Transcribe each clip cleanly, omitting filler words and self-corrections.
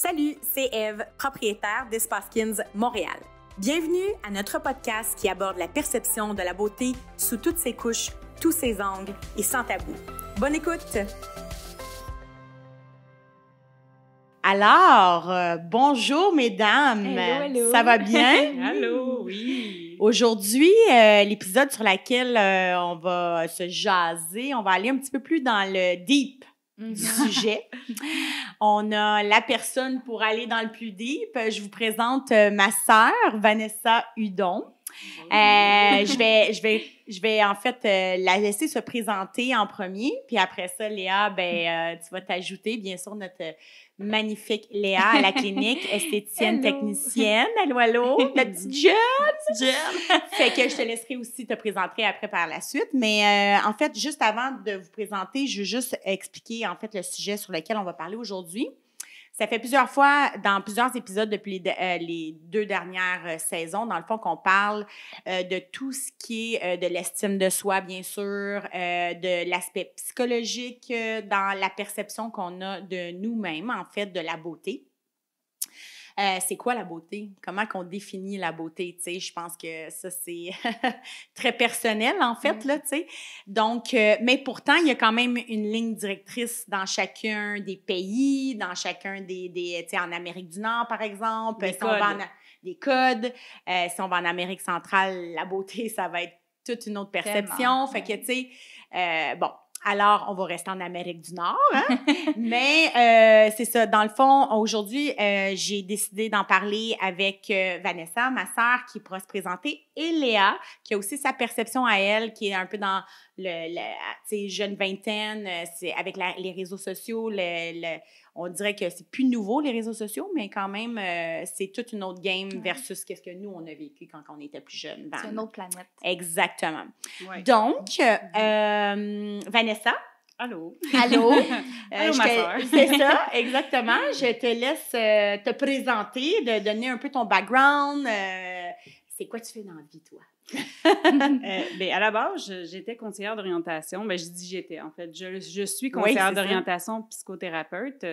Salut, c'est Eve, propriétaire d'Espace Skins Montréal. Bienvenue à notre podcast qui aborde la perception de la beauté sous toutes ses couches, tous ses angles et sans tabou. Bonne écoute! Alors, bonjour mesdames! Hello, hello. Ça va bien? Allô, oui! Aujourd'hui, l'épisode sur lequel on va se jaser, on va aller un petit peu plus dans le deep du sujet. On a la personne pour aller dans le plus deep. Je vous présente ma sœur, Vanessa Hudon. Je vais en fait la laisser se présenter en premier, puis après ça, Léa, tu vas t'ajouter, bien sûr, notre magnifique Léa à la clinique, esthéticienne technicienne. Allô, allô, la petite jeune! Fait que je te laisserai aussi te présenter après par la suite. Mais en fait, juste avant de vous présenter, je veux juste expliquer en fait le sujet sur lequel on va parler aujourd'hui. Ça fait plusieurs fois, dans plusieurs épisodes depuis les 2 dernières saisons, dans le fond, qu'on parle de tout ce qui est de l'estime de soi, bien sûr, de l'aspect psychologique dans la perception qu'on a de nous-mêmes, en fait, de la beauté. C'est quoi la beauté? Comment qu'on définit la beauté? Tu sais, je pense que ça, c'est très personnel, en fait, là, tu sais. Donc, mais pourtant, il y a quand même une ligne directrice dans chacun des pays, dans chacun tu sais, en Amérique du Nord, par exemple. Des codes. Des codes. Si on va en Amérique centrale, la beauté, ça va être toute une autre perception. Fait que, tu sais, bon. Alors, on va rester en Amérique du Nord, hein? Mais c'est ça. Dans le fond, aujourd'hui, j'ai décidé d'en parler avec Vanessa, ma sœur, qui pourra se présenter, et Léa, qui a aussi sa perception à elle, qui est un peu dans tu sais, jeune vingtaine, c'est avec les réseaux sociaux, on dirait que c'est plus nouveau, les réseaux sociaux, mais quand même, c'est toute une autre game versus qu'est-ce que nous, on a vécu quand on était plus jeunes. C'est une autre planète. Exactement. Ouais. Donc, Vanessa. Allô. Allô. Allô, ma sœur. C'est ça, exactement. Je te laisse te présenter, de donner un peu ton background. C'est quoi tu fais dans la vie, toi? À la base, j'étais conseillère d'orientation. Je dis j'étais, en fait. Je suis conseillère d'orientation psychothérapeute,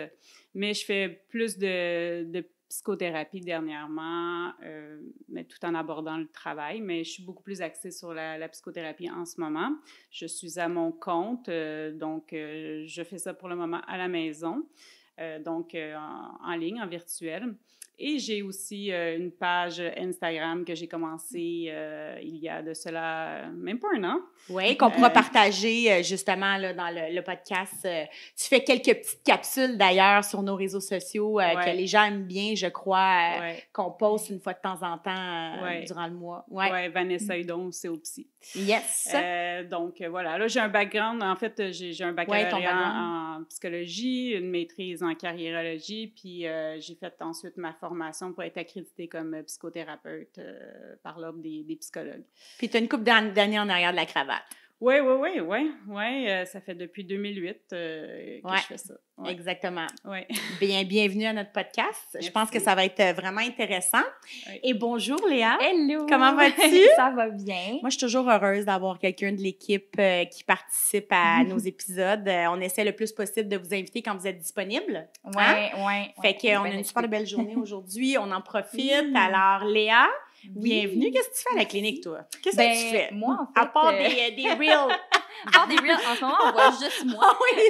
mais je fais plus de psychothérapie dernièrement, mais tout en abordant le travail. Mais je suis beaucoup plus axée sur la psychothérapie en ce moment. Je suis à mon compte, donc je fais ça pour le moment à la maison, donc en ligne, en virtuel. Et j'ai aussi une page Instagram que j'ai commencée il y a de cela même pas un an. Oui, qu'on pourra partager justement là, dans le podcast. Tu fais quelques petites capsules d'ailleurs sur nos réseaux sociaux que les gens aiment bien, je crois, qu'on poste une fois de temps en temps durant le mois. Oui, Vanessa Hudon, c'est au psy. Yes! Donc voilà, là j'ai un background, en fait j'ai un baccalauréat en psychologie, une maîtrise en carriérologie, puis j'ai fait ensuite ma formation pour être accréditée comme psychothérapeute par l'ordre des psychologues. Puis tu as une couple d'années en arrière de la cravate. Oui, ça fait depuis 2008 que je fais ça. Ouais. Exactement. Ouais. Bienvenue à notre podcast. Merci. Je pense que ça va être vraiment intéressant. Oui. Et bonjour Léa. Hello! Comment vas-tu? Ça va bien. Moi, je suis toujours heureuse d'avoir quelqu'un de l'équipe qui participe à nos épisodes. On essaie le plus possible de vous inviter quand vous êtes disponible. Oui. Fait qu'on a une super belle journée aujourd'hui. On en profite. Alors, Léa, bienvenue. Qu'est-ce que tu fais à la clinique, toi? Qu'est-ce que tu fais? Moi, en fait... À part des reels. À part des reels, en ce moment, on voit juste moi. Ah oui,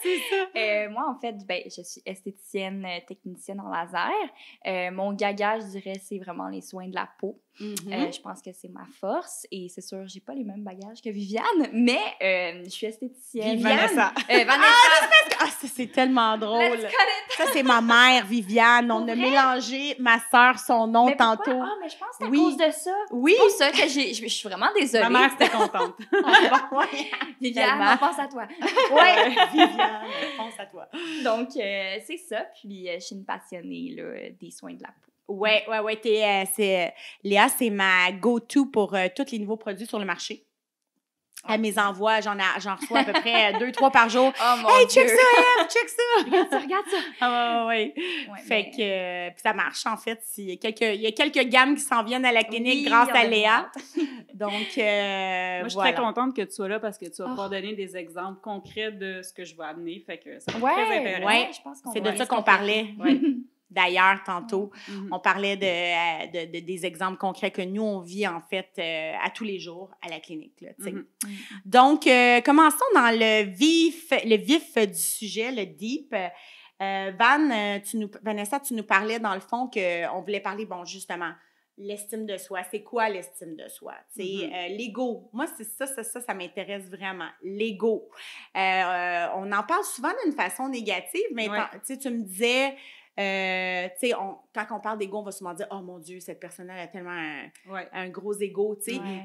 c'est ça. Moi, en fait, je suis esthéticienne technicienne en laser. Mon gaga, je dirais, c'est vraiment les soins de la peau. Mm-hmm. Je pense que c'est ma force. Et c'est sûr, j'ai pas les mêmes bagages que Viviane, mais je suis esthéticienne. Vanessa. Vanessa. Ça, c'est tellement drôle. Let's cut it. Ça, c'est ma mère, Viviane. On a mélangé ma sœur, son nom mais tantôt. Ah, mais je pense que c'est à cause de ça. Oui. C'est pour ça que je suis vraiment désolée. Ma mère, c'était contente. Viviane, on pense à toi. Oui, Viviane, on pense à toi. Donc, c'est ça. Puis, je suis une passionnée là, des soins de la peau. Oui. Léa, c'est ma go-to pour tous les nouveaux produits sur le marché. à mes envois. J'en reçois à peu près 2-3 par jour. Oh mon Hey, Dieu! check ça, Eve, check ça! Regarde ça, regarde ça! Ah ouais. Fait que puis ça marche, en fait. Il y a quelques gammes qui s'en viennent à la clinique grâce à Léa. Donc, moi, je suis voilà. très contente que tu sois là parce que tu vas pouvoir donner des exemples concrets de ce que je vais amener. Fait que ça va être très intéressant. Ouais, je pense qu'on c'est de ça qu'on parlait. Ouais. D'ailleurs, tantôt, Mhm. on parlait des exemples concrets que nous, on vit, en fait, à tous les jours à la clinique. Là, tu sais. Mhm. Donc, commençons dans le vif du sujet, le deep. Vanessa, tu nous parlais, dans le fond, qu'on voulait parler, bon, justement, l'estime de soi. C'est quoi l'estime de soi? L'ego. Moi, c'est ça m'intéresse vraiment. L'ego. On en parle souvent d'une façon négative, mais tu me disais... quand on parle d'ego, on va souvent dire « Oh mon Dieu, cette personne-là a tellement un gros ego. »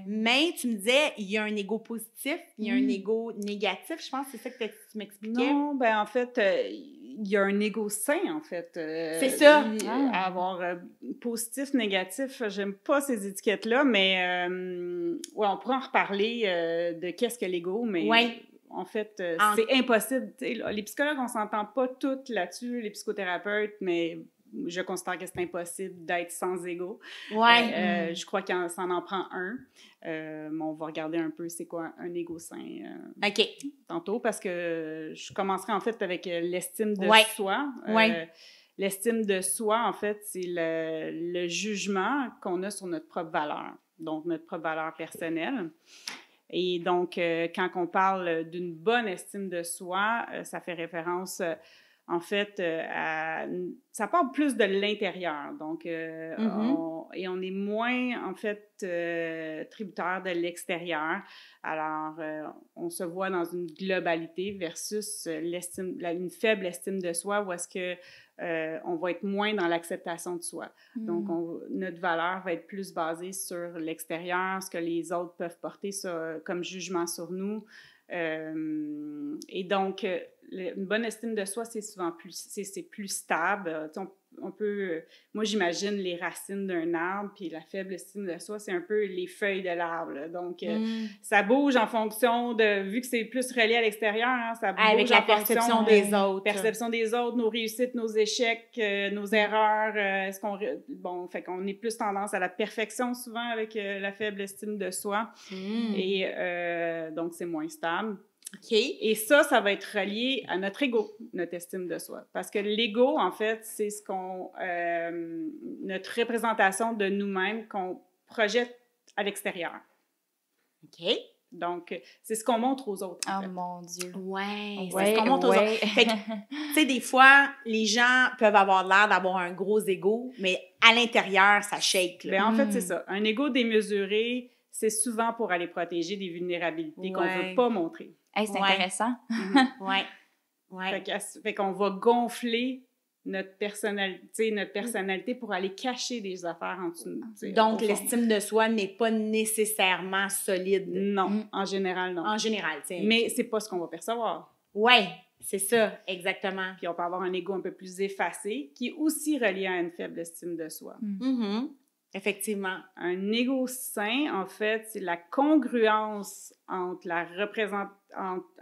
Mais tu me disais, il y a un ego positif, il y a un ego négatif. Je pense que c'est ça que tu m'expliquais. Non, ben en fait, il y a un ego sain, en fait. C'est ça. Avoir positif, négatif, j'aime pas ces étiquettes-là, mais on pourra en reparler de qu'est-ce que l'ego, mais... En fait, c'est impossible. Les psychologues, on s'entend pas toutes là-dessus, les psychothérapeutes, mais je considère que c'est impossible d'être sans ego. Je crois que ça en prend un. On va regarder un peu c'est quoi un ego sain tantôt, parce que je commencerai en fait avec l'estime de soi. L'estime de soi, en fait, c'est le jugement qu'on a sur notre propre valeur, donc notre propre valeur personnelle. Et donc, quand on parle d'une bonne estime de soi, ça fait référence, en fait, ça part plus de l'intérieur. Donc, on est moins, en fait, tributaire de l'extérieur. Alors, on se voit dans une globalité versus une faible estime de soi où est-ce que on va être moins dans l'acceptation de soi. Donc, notre valeur va être plus basée sur l'extérieur, ce que les autres peuvent porter comme jugement sur nous. Et donc, une bonne estime de soi, c'est souvent plus stable. On peut, moi, j'imagine les racines d'un arbre, puis la faible estime de soi, c'est un peu les feuilles de l'arbre. Là. Donc, ça bouge en fonction vu que c'est plus relié à l'extérieur, ça bouge avec la perception des autres. Perception des autres, nos réussites, nos échecs, nos erreurs. Fait qu'on est plus tendance à la perfection souvent avec la faible estime de soi. Et donc, c'est moins stable. Et ça va être relié à notre ego, notre estime de soi. Parce que l'ego, en fait, c'est notre représentation de nous-mêmes qu'on projette à l'extérieur. OK. Donc, c'est ce qu'on montre aux autres. Oh mon Dieu. C'est ce qu'on montre aux autres. Fait que, tu sais, des fois, les gens peuvent avoir l'air d'avoir un gros ego, mais à l'intérieur, ça shake. En fait, c'est ça. Un ego démesuré, c'est souvent pour aller protéger des vulnérabilités qu'on ne veut pas montrer. Hey, c'est intéressant. Fait qu'on va gonfler notre personnalité pour aller cacher des affaires en dessous. Donc, l'estime de soi n'est pas nécessairement solide. Non, en général, non. En général, tu sais. Mais c'est pas ce qu'on va percevoir. Oui, c'est ça, exactement. Puis on peut avoir un ego un peu plus effacé, qui est aussi relié à une faible estime de soi. Effectivement. Un ego sain, en fait, c'est la congruence entre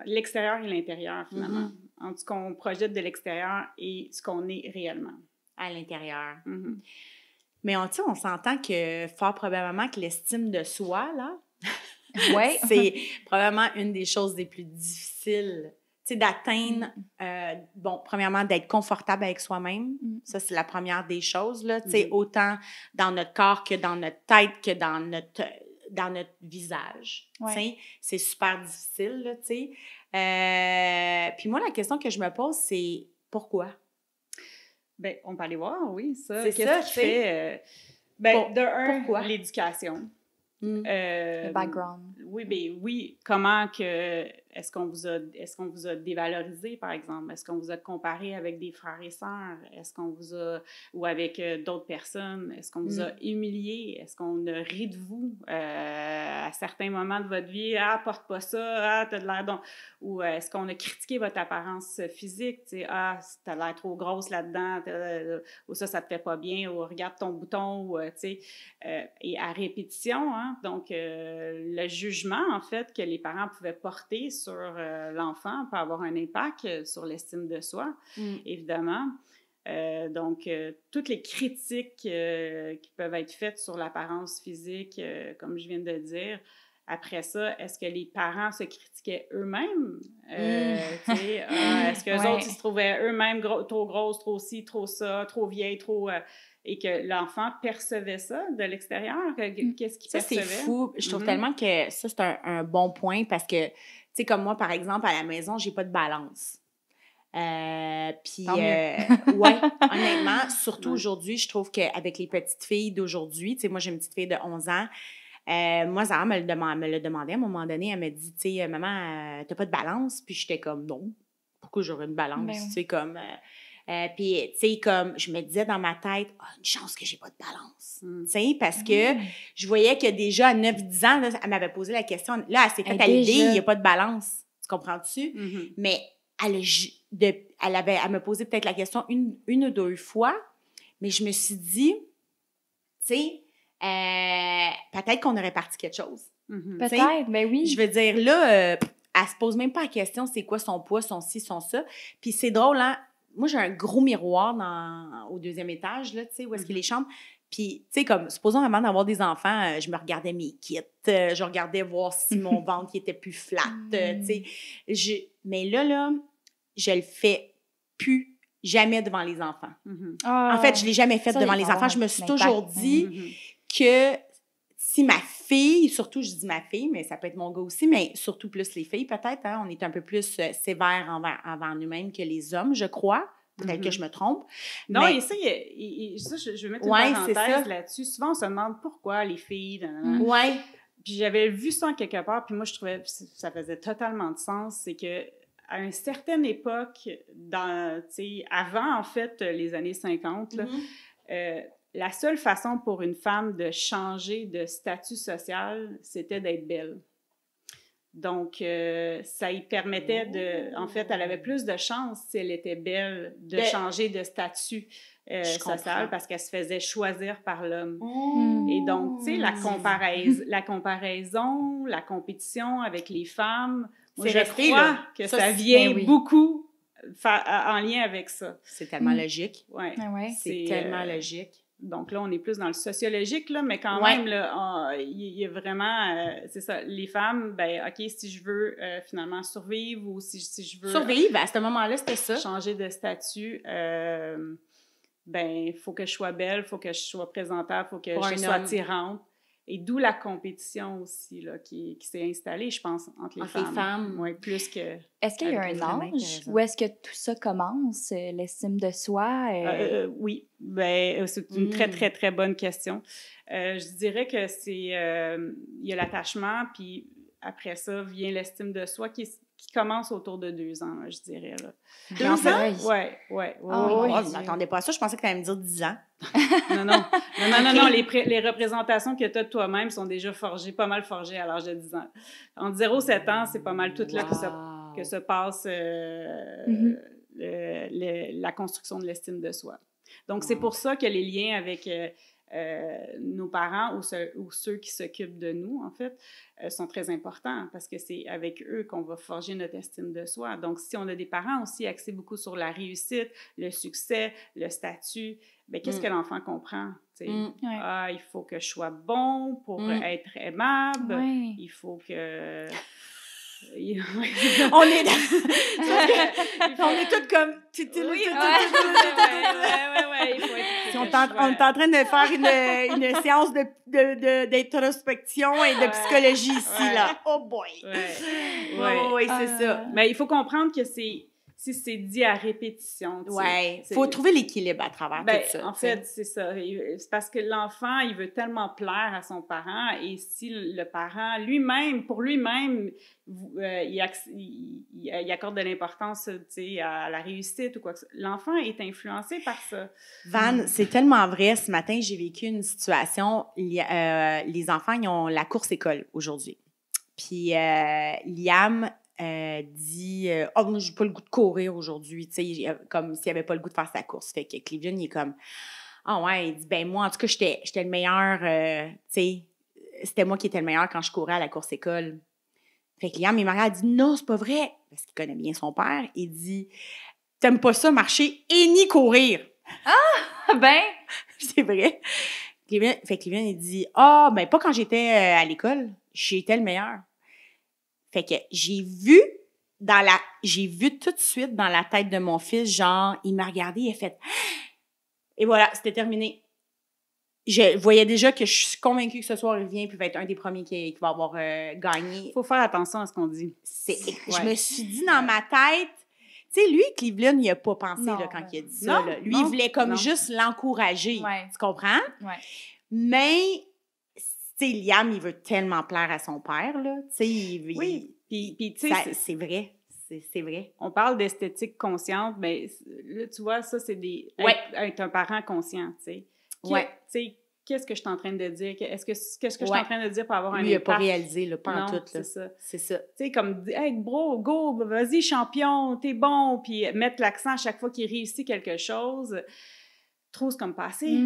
l'extérieur et l'intérieur, finalement. Entre ce qu'on projette de l'extérieur et ce qu'on est réellement. À l'intérieur. Mais on s'entend que fort probablement que l'estime de soi, là, c'est probablement une des choses les plus difficiles. Tu sais, d'atteindre, premièrement, d'être confortable avec soi-même. Ça, c'est la première des choses, là. Tu sais, autant dans notre corps que dans notre tête que dans notre visage. Tu sais, c'est super difficile, là, tu sais. Puis moi, la question que je me pose, c'est pourquoi? Bien, on peut aller voir, oui, ça. C'est ça, qui fait... l'éducation. Le background. Oui, comment que est-ce qu'on vous a dévalorisé, par exemple? Est-ce qu'on vous a comparé avec des frères et sœurs? Est-ce qu'on vous a... ou avec d'autres personnes? Est-ce qu'on vous a humilié? Est-ce qu'on a ri de vous à certains moments de votre vie? Ah, porte pas ça! Ah, t'as de l'air... Ou est-ce qu'on a critiqué votre apparence physique? Tu sais, ah, t'as l'air trop grosse là-dedans, ou ça te fait pas bien, ou regarde ton bouton, ou, tu sais... et à répétition, hein? Donc, le jugement, en fait, que les parents pouvaient porter sur l'enfant peut avoir un impact sur l'estime de soi, évidemment. Donc, toutes les critiques qui peuvent être faites sur l'apparence physique, comme je viens de dire, après ça, est-ce que les parents se critiquaient eux-mêmes? Est-ce qu'eux autres, ils se trouvaient eux-mêmes trop grosses, trop ci, trop ça, trop vieilles, trop... et que l'enfant percevait ça de l'extérieur? Qu'est-ce qu'il percevait? Ça, c'est fou. Je trouve tellement que ça, c'est un bon point parce que, tu sais, comme moi, par exemple, à la maison, j'ai pas de balance. Puis, ouais, honnêtement, surtout aujourd'hui, je trouve qu'avec les petites filles d'aujourd'hui, tu sais, moi, j'ai une petite fille de 11 ans. Moi, Zara me l'a demandé à un moment donné. Elle m'a dit, tu sais, maman, t'as pas de balance? Puis j'étais comme, non. Pourquoi j'aurais une balance? Tu sais, comme... puis, tu sais, comme je me disais dans ma tête, une chance que j'ai pas de balance. Tu sais, parce que je voyais que déjà à 9-10 ans, là, elle m'avait posé la question. Là, elle s'est fait à l'idée, il n'y a pas de balance. Tu comprends-tu? Mais elle me posait peut-être la question une ou deux fois, mais je me suis dit, tu sais, peut-être qu'on aurait parti quelque chose. Peut-être, ben oui. Je veux dire, là, elle se pose même pas la question, c'est quoi son poids, son ci, son ça. Puis c'est drôle, hein? Moi, j'ai un gros miroir au 2e étage, là, tu sais, où est-ce qu'il y a les chambres. Puis, tu sais, comme, supposons avant d'avoir des enfants, je me regardais mes kits, je regardais voir si mon ventre était plus flat, tu sais. Mais là, je le fais plus jamais devant les enfants. En fait, je l'ai jamais fait devant les enfants. Je me suis toujours dit que si ma fille, surtout, je dis ma fille, mais ça peut être mon gars aussi, mais surtout plus les filles, peut-être, hein, on est un peu plus sévères envers nous-mêmes que les hommes, je crois. Peut-être que je me trompe. Non, mais... et ça, je vais mettre une parenthèse là-dessus. Souvent, on se demande pourquoi les filles... Ouais. Puis j'avais vu ça en quelque part, puis moi, je trouvais que ça faisait totalement de sens. C'est que à une certaine époque, avant, en fait, les années 50, là, la seule façon pour une femme de changer de statut social, c'était d'être belle. Donc, ça lui permettait de... En fait, elle avait plus de chance, si elle était belle, de changer de statut social parce qu'elle se faisait choisir par l'homme. Et donc, tu sais, la comparaison, la compétition avec les femmes, moi, je crois que ça vient beaucoup en lien avec ça. C'est tellement logique. Ouais. C'est tellement logique. Donc là, on est plus dans le sociologique, là, mais quand même, il y a vraiment, c'est ça, les femmes, ben OK, si je veux finalement survivre ou si je veux... Survivre, à ce moment-là, c'était ça. Changer de statut, ben il faut que je sois belle, il faut que je sois présentable, il faut que je sois attirante. Et d'où la compétition aussi là, qui s'est installée, je pense, entre les femmes. Oui, plus que... Est-ce qu'il y a un âge où est-ce que tout ça commence, l'estime de soi? Oui, ben, c'est une très, très, très bonne question. Je dirais que c'est... il y a l'attachement, puis après ça vient l'estime de soi qui commence autour de 2 ans, là, je dirais. Là. 2 ans? Oui. Je m'attendais pas à ça. Je pensais que tu allais me dire 10 ans. Non. Les représentations que tu as de toi-même sont déjà pas mal forgées à l'âge de 10 ans. Entre 0 et 7 ans, c'est pas mal tout là que se passe la construction de l'estime de soi. Donc, c'est pour ça que les liens avec... nos parents ou ceux qui s'occupent de nous, en fait, sont très importants parce que c'est avec eux qu'on va forger notre estime de soi. Donc, si on a des parents aussi axés beaucoup sur la réussite, le succès, le statut, bien, qu'est-ce que l'enfant comprend? Ah, il faut que je sois bon pour être aimable. Il faut que... on est toutes comme on est en train de faire une séance d'introspection et de psychologie ici là. Oh boy. Oui, c'est ça. Mais il faut comprendre que c'est si c'est dit à répétition. Oui, il faut trouver l'équilibre à travers tout ça. En fait, c'est ça. C'est parce que l'enfant, il veut tellement plaire à son parent et si le parent, lui-même, pour lui-même, il accorde de l'importance à la réussite ou quoi que ce soit, l'enfant est influencé par ça. Van, c'est tellement vrai. Ce matin, j'ai vécu une situation. Les enfants, ils ont la course-école aujourd'hui. Puis Liam dit « Oh, moi, j'ai pas le goût de courir aujourd'hui. » Tu sais, comme s'il avait pas le goût de faire sa course. Fait que Cleveland, il est comme « Ah ouais. » Il dit « Ben moi, en tout cas, j'étais le meilleur. Tu sais, c'était moi qui étais le meilleur quand je courais à la course-école. » Fait que Liam, il m'a dit « Non, c'est pas vrai. » Parce qu'il connaît bien son père. Il dit « T'aimes pas ça, marcher et ni courir. » Ah! Ben! C'est vrai. Fait que Cleveland, il dit « Ah, ben pas quand j'étais à l'école. J'étais le meilleur. » Fait que j'ai vu tout de suite dans la tête de mon fils, genre, il m'a regardé, il a fait « Et voilà, c'était terminé. » Je voyais déjà que je suis convaincue que ce soir, il vient puis va être un des premiers qui va avoir gagné. Il faut faire attention à ce qu'on dit. Je me suis dit dans ma tête, tu sais, lui, Cleveland, il n'a pas pensé là, quand il a dit ça. Là. Lui, il voulait comme juste l'encourager. Ouais. Tu comprends? Ouais. Mais, tu sais, Liam, il veut tellement plaire à son père, là. Tu sais, oui. Puis tu sais, c'est vrai. C'est vrai. On parle d'esthétique consciente, mais là, tu vois, ça, c'est être un parent conscient, tu sais. Ouais. Tu sais, qu'est-ce que je suis en train de dire? Qu'est-ce que je suis en train de dire pour avoir un impact? Lui, il n'a pas réalisé, là, pas en tout. C'est ça. C'est ça. Tu sais, comme, hey, bro, go, vas-y, champion, t'es bon, puis mettre l'accent à chaque fois qu'il réussit quelque chose. Trop, c'est comme passé.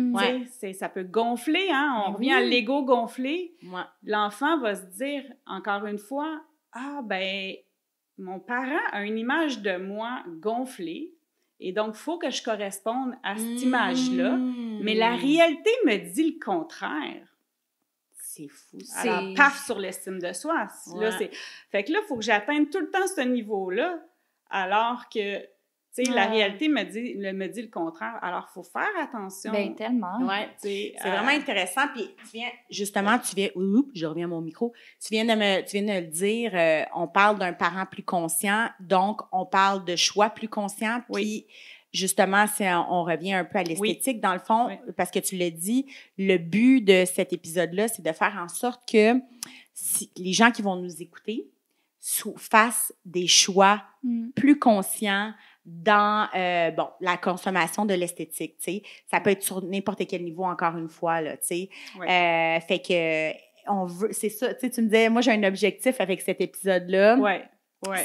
Ça peut gonfler, hein? On revient à l'ego gonflé. Ouais. L'enfant va se dire, encore une fois, ah, ben, mon parent a une image de moi gonflée. Et donc, il faut que je corresponde à cette image-là. Mais la réalité me dit le contraire. C'est fou. Alors, paf sur l'estime de soi. Ouais. Là, fait que là, il faut que j'atteigne tout le temps ce niveau-là, alors que, tu sais, la réalité me dit le contraire. Alors, il faut faire attention. Ben tellement. Ouais. C'est vraiment intéressant. Puis, je reviens à mon micro. Tu viens de le dire, on parle d'un parent plus conscient, donc on parle de choix plus conscient. Puis, justement, on revient un peu à l'esthétique, dans le fond, parce que tu l'as dit, le but de cet épisode-là, c'est de faire en sorte que les gens qui vont nous écouter fassent des choix plus conscients dans la consommation de l'esthétique, tu sais. Ça peut être sur n'importe quel niveau, encore une fois, là, tu sais. Fait que on veut, c'est ça, tu sais, tu me disais, moi, j'ai un objectif avec cet épisode-là.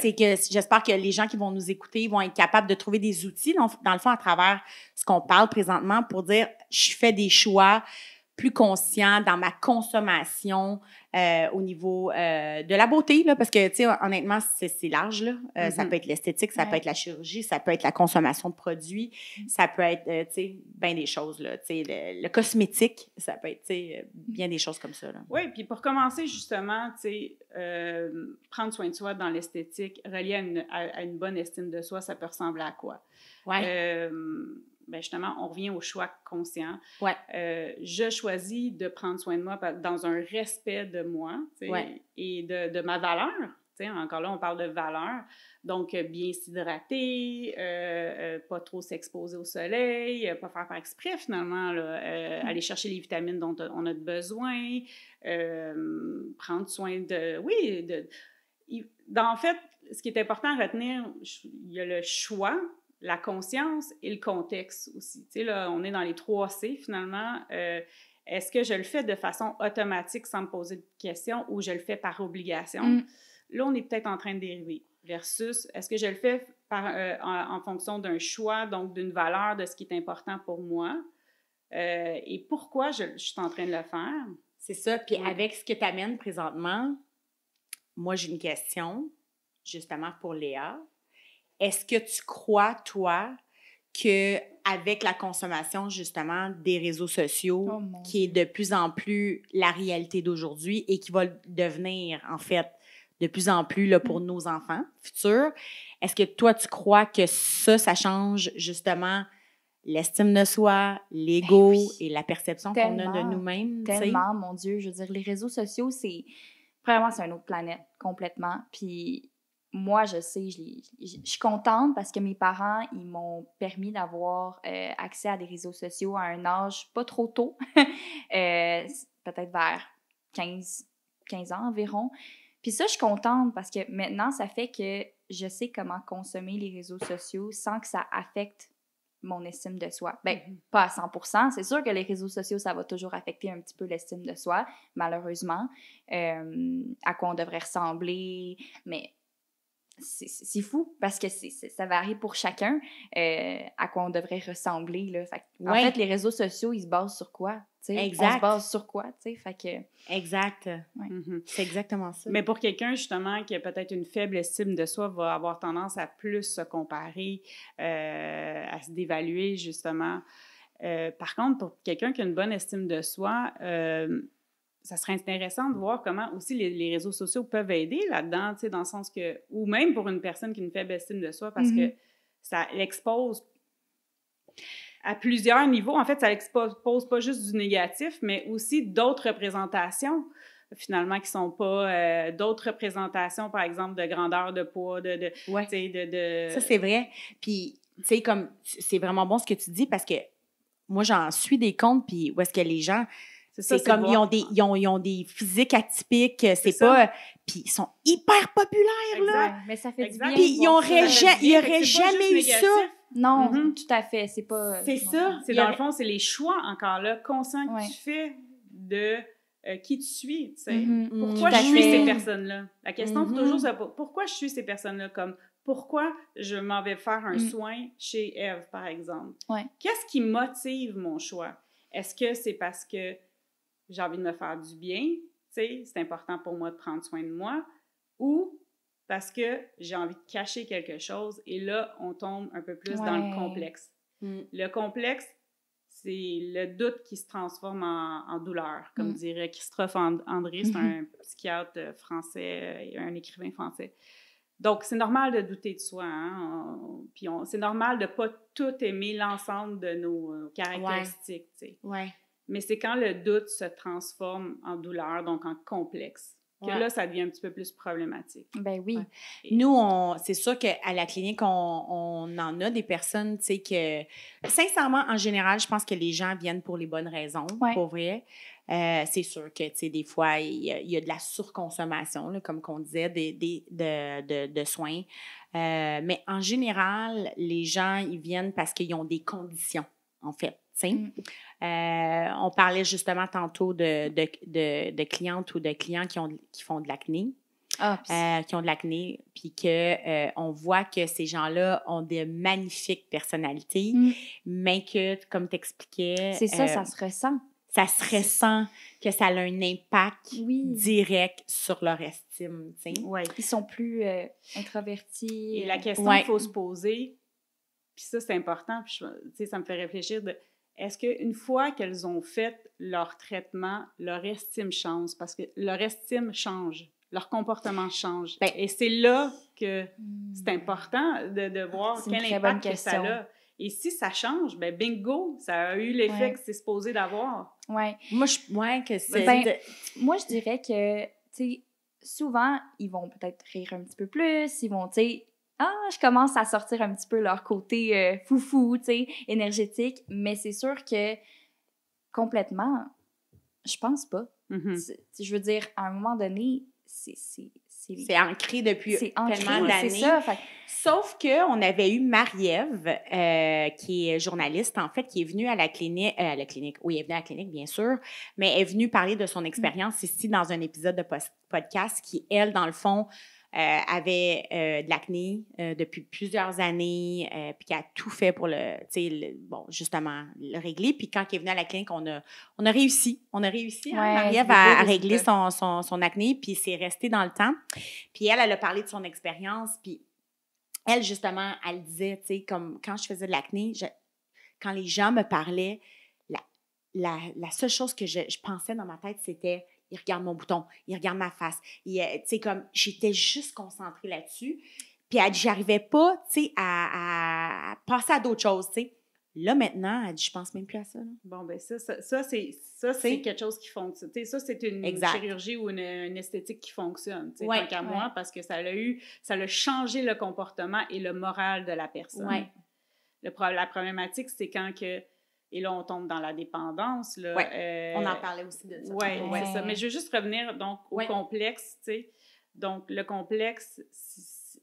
C'est que j'espère que les gens qui vont nous écouter vont être capables de trouver des outils, dans le fond, à travers ce qu'on parle présentement, pour dire, je fais des choix plus conscients dans ma consommation au niveau de la beauté, là, parce que, tu sais, honnêtement, c'est large, là. Ça peut être l'esthétique, ça peut être la chirurgie, ça peut être la consommation de produits, ça peut être, tu sais, bien des choses, là. Tu sais, le cosmétique, ça peut être, tu sais, bien des choses comme ça, là. Oui, puis pour commencer, justement, tu sais, prendre soin de soi dans l'esthétique, relié à une bonne estime de soi, ça peut ressembler à quoi? Ben justement, on revient au choix conscient. Je choisis de prendre soin de moi dans un respect de moi et de ma valeur. T'sais, encore là, on parle de valeur. Donc, bien s'hydrater, pas trop s'exposer au soleil, pas faire par exprès finalement, là, aller chercher les vitamines dont on a besoin, prendre soin de... en fait, ce qui est important à retenir, il y a le choix, la conscience et le contexte aussi. Tu sais, là, on est dans les 3 C, finalement. Est-ce que je le fais de façon automatique sans me poser de questions ou je le fais par obligation? Là, on est peut-être en train de dériver. Versus, est-ce que je le fais en fonction d'un choix, donc d'une valeur, de ce qui est important pour moi? Et pourquoi je suis en train de le faire? C'est ça. Puis avec ce que tu amènes présentement, moi, j'ai une question, justement pour Léa. Est-ce que tu crois, toi, qu'avec la consommation, justement, des réseaux sociaux, qui est de plus en plus la réalité d'aujourd'hui et qui va devenir, en fait, de plus en plus là, pour nos enfants futurs, est-ce que toi, tu crois que ça change, justement, l'estime de soi, l'ego et la perception qu'on a de nous-mêmes? Tellement, mon Dieu. Je veux dire, les réseaux sociaux, c'est... Vraiment, c'est une autre planète, complètement. Puis moi, je sais, je suis contente parce que mes parents, ils m'ont permis d'avoir accès à des réseaux sociaux à un âge pas trop tôt, peut-être vers 15 ans environ. Puis ça, je suis contente parce que maintenant, ça fait que je sais comment consommer les réseaux sociaux sans que ça affecte mon estime de soi. Ben, pas à 100%. C'est sûr que les réseaux sociaux, ça va toujours affecter un petit peu l'estime de soi, malheureusement. À quoi on devrait ressembler, mais c'est fou parce que ça varie pour chacun à quoi on devrait ressembler. Là. En fait, les réseaux sociaux, ils se basent sur quoi? Exact. On se base sur quoi? Fait que... Exact. Ouais. C'est exactement ça. Mais pour quelqu'un, justement, qui a peut-être une faible estime de soi, va avoir tendance à plus se comparer, à se dévaluer, justement. Par contre, pour quelqu'un qui a une bonne estime de soi, ça serait intéressant de voir comment aussi les réseaux sociaux peuvent aider là-dedans, tu sais, dans le sens que, ou même pour une personne qui a une faible estime de soi, parce que ça l'expose à plusieurs niveaux. En fait, ça l'expose pas juste du négatif, mais aussi d'autres représentations, finalement, qui sont pas d'autres représentations, par exemple, de grandeur, de poids, tu sais, Ça, c'est vrai. Puis, tu sais, comme, c'est vraiment bon ce que tu dis, parce que moi, j'en suis des comptes, puis où est-ce que les gens... C'est comme, ils ont des physiques atypiques, c'est pas... Puis ils sont hyper populaires, là! Exact. Mais ça fait du bien. Puis ils n'auraient jamais eu ça. Non, tout à fait, c'est pas... C'est ça. C'est dans le fond, c'est les choix, encore là, conscients que tu fais de qui tu suis, tu sais. Pourquoi je suis ces personnes-là? La question, faut toujours se poser, pourquoi je suis ces personnes-là? Comme, pourquoi je m'en vais faire un soin chez Eve, par exemple? Qu'est-ce qui motive mon choix? Est-ce que c'est parce que j'ai envie de me faire du bien, tu sais, c'est important pour moi de prendre soin de moi, ou parce que j'ai envie de cacher quelque chose, et là, on tombe un peu plus dans le complexe. Le complexe, c'est le doute qui se transforme en douleur, comme dirait Christophe André, c'est un psychiatre français, un écrivain français. Donc, c'est normal de douter de soi, hein? Puis c'est normal de ne pas tout aimer l'ensemble de nos caractéristiques, tu sais. Mais c'est quand le doute se transforme en douleur, donc en complexe, que là, ça devient un petit peu plus problématique. Ben oui. Nous, c'est sûr qu'à la clinique, on en a des personnes, tu sais, que... Sincèrement, en général, je pense que les gens viennent pour les bonnes raisons, pour vrai. C'est sûr que, tu sais, des fois, il y a de la surconsommation, là, comme qu'on disait, de soins. Mais en général, les gens, ils viennent parce qu'ils ont des conditions, en fait. On parlait justement tantôt de clientes ou de clients qui font de l'acné, qui ont de l'acné, puis qu'on voit que ces gens-là ont de magnifiques personnalités, mais que, comme tu expliquais... C'est ça, ça se ressent. Ça se ressent que ça a un impact direct sur leur estime, tu sais. Ils sont plus introvertis. Et la question qu'il faut se poser, puis ça, c'est important, puis tu sais, ça me fait réfléchir de... Est-ce qu'une fois qu'elles ont fait leur traitement, leur estime change? Parce que leur estime change, leur comportement change. Et c'est là que c'est important de voir quel impact que ça a. Et si ça change, ben bingo, ça a eu l'effet que c'est supposé d'avoir. Moi, je dirais que, tu sais, souvent, ils vont peut-être rire un petit peu plus, ils vont, tu sais... je commence à sortir un petit peu leur côté foufou, tu sais, énergétique, mais c'est sûr que complètement, je pense pas. Je veux dire, à un moment donné, c'est ancré depuis tellement d'années. C'est ça. Sauf qu'on avait eu Marie-Ève, qui est journaliste, en fait, qui est venue à la clinique. Oui, elle est venue à la clinique, bien sûr, mais elle est venue parler de son expérience ici dans un épisode de podcast qui, elle, dans le fond, avait de l'acné depuis plusieurs années, puis qui a tout fait pour justement, le régler. Puis quand elle est venue à la clinique, on a réussi. On a réussi, Marie-Ève, à régler son acné, puis c'est resté dans le temps. Puis elle a parlé de son expérience, puis elle, justement, elle disait, tu sais, comme quand je faisais de l'acné, quand les gens me parlaient, la seule chose que je pensais dans ma tête, c'était... Il regarde mon bouton, il regarde ma face. Tu sais, comme, j'étais juste concentrée là-dessus. Puis, j'arrivais pas, tu sais, à passer à d'autres choses, tu sais. Là, maintenant, elle dit, je pense même plus à ça. Là. Bon, ben ça c'est quelque chose qui fonctionne. Tu sais, ça, c'est une chirurgie ou une esthétique qui fonctionne, tu sais, tant qu'à moi, parce que ça a changé le comportement et le moral de la personne. Ouais. La problématique, c'est quand que... Et là, on tombe dans la dépendance. Là, on en parlait aussi de ça. Oui, c'est ça. Mais je veux juste revenir donc, au complexe, tu sais. Donc, le complexe,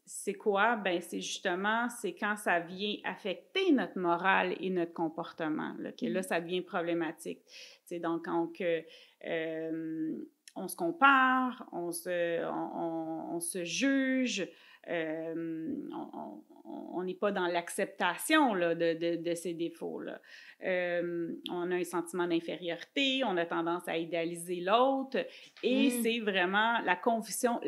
c'est quoi? Ben, c'est quand ça vient affecter notre morale et notre comportement, là, que là, ça devient problématique. Tu sais, donc, quand on se compare, on se juge, on n'est pas dans l'acceptation là, de ses défauts. Là. On a un sentiment d'infériorité, on a tendance à idéaliser l'autre et c'est vraiment la conviction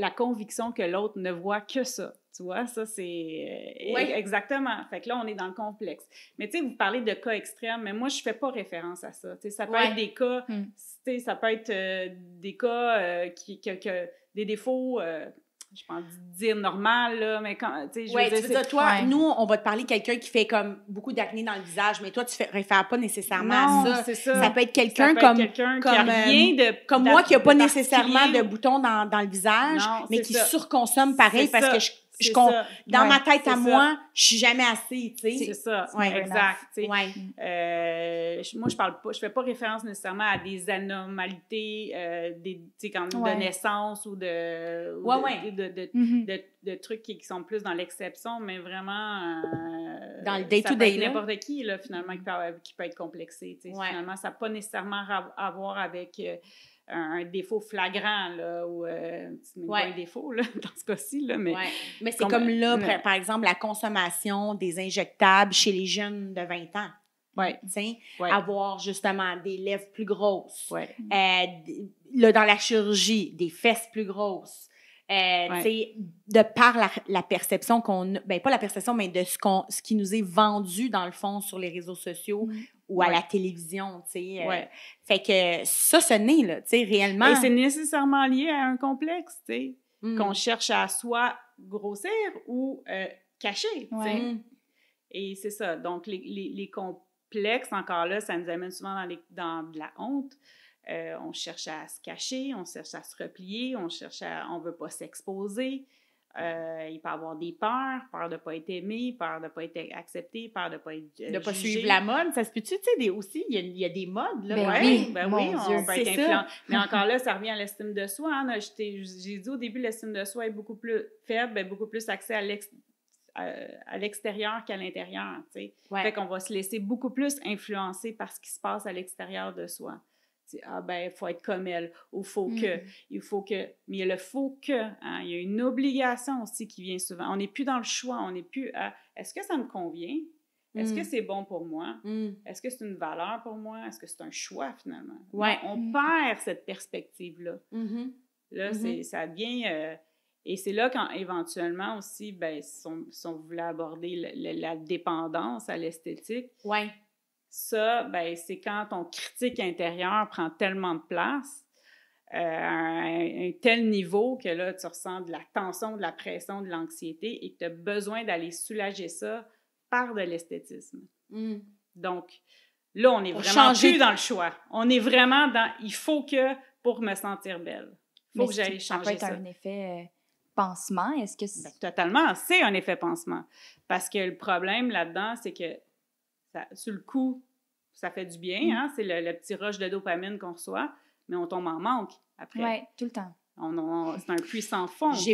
que l'autre ne voit que ça. Tu vois, ça, c'est... exactement. Fait que là, on est dans le complexe. Mais tu sais, vous parlez de cas extrêmes, mais moi, je fais pas référence à ça. Tu sais, ça peut être des cas... Tu sais, ça peut être des cas des défauts... je pense dire normal, là, mais quand, tu sais, je veux dire, toi, nous, on va te parler de quelqu'un qui fait comme beaucoup d'acné dans le visage, mais toi, tu réfères pas nécessairement à ça. C'est ça. Ça peut être quelqu'un comme moi qui a pas nécessairement de boutons dans le visage, mais qui surconsomme pareil parce que dans ma tête à moi, je suis jamais assez, tu sais. C'est ça, exact. Moi, je fais pas référence nécessairement à des anomalités de naissance ou de trucs qui sont plus dans l'exception, mais vraiment dans le day-to-day. N'importe qui, là, finalement, qui peut être complexé. Finalement, ça n'a pas nécessairement à voir avec... un défaut flagrant, là, ou c'est même pas un défaut, là, dans ce cas-ci, là, mais... Mais c'est comme là, par exemple, la consommation des injectables chez les jeunes de 20 ans. Avoir, justement, des lèvres plus grosses. Là, dans la chirurgie, des fesses plus grosses. De par la perception qu'on a... Ben, pas la perception, mais de ce qui nous est vendu, dans le fond, sur les réseaux sociaux, ou à la télévision, tu sais. Fait que ça, ce n'est, là, tu sais, réellement... Et c'est nécessairement lié à un complexe, tu sais, qu'on cherche à soit grossir ou cacher, tu sais. Et c'est ça. Donc, les complexes, encore là, ça nous amène souvent dans de la honte. On cherche à se cacher, on cherche à se replier, on veut pas s'exposer. Il peut y avoir des peurs de ne pas être aimé, peur de ne pas être accepté, peur de ne pas être de ne pas suivre la mode. Ça se peut-tu, tu sais, aussi, il y a des modes, là. Oui, on peut être influent. Mais encore là, ça revient à l'estime de soi. Hein. J'ai dit au début, l'estime de soi est beaucoup plus faible, beaucoup plus axée à l'extérieur qu'à l'intérieur, tu sais. Fait qu'on va se laisser beaucoup plus influencer par ce qui se passe à l'extérieur de soi. Ah ben, il faut être comme elle, ou il faut que, mais il y a le faut que, hein, il y a une obligation aussi qui vient souvent. On n'est plus dans le choix, on n'est plus à, est-ce que ça me convient? Est-ce que c'est bon pour moi? Est-ce que c'est une valeur pour moi? Est-ce que c'est un choix, finalement? On perd cette perspective-là. Là, ça devient... et c'est là quand, éventuellement aussi, ben, si on voulait aborder la dépendance à l'esthétique, ça, ben, c'est quand ton critique intérieur prend tellement de place, un tel niveau que là, tu ressens de la tension, de la pression, de l'anxiété et que tu as besoin d'aller soulager ça par de l'esthétisme. Donc, là, on est vraiment plus dans le choix. On est vraiment dans « il faut que pour me sentir belle ». Il faut que j'aille changer ça. Ça peut être un effet pansement. Est-ce que c'est... Totalement, c'est un effet pansement. Parce que le problème là-dedans, c'est que sur le coup, ça fait du bien, hein? C'est le petit rush de dopamine qu'on reçoit, mais on tombe en manque après. Oui, tout le temps. C'est un puits sans fond. Je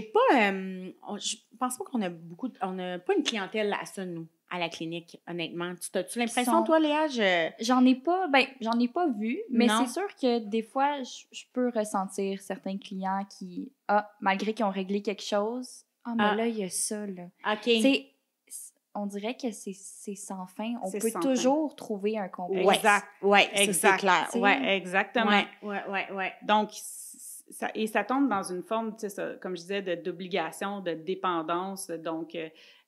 pense pas qu'on a on n'a pas une clientèle à ça, nous, à la clinique, honnêtement. As-tu l'impression, toi, Léa? J'en ai pas vu, mais c'est sûr que des fois, je peux ressentir certains clients qui, malgré qu'ils ont réglé quelque chose, mais là, il y a ça, là. OK. On dirait que c'est sans fin. On peut toujours trouver un complexe. Exact. Oui, c'est clair. Oui, exactement. Oui. Donc, ça tombe dans une forme, tu sais, comme je disais, d'obligation, de dépendance. Donc,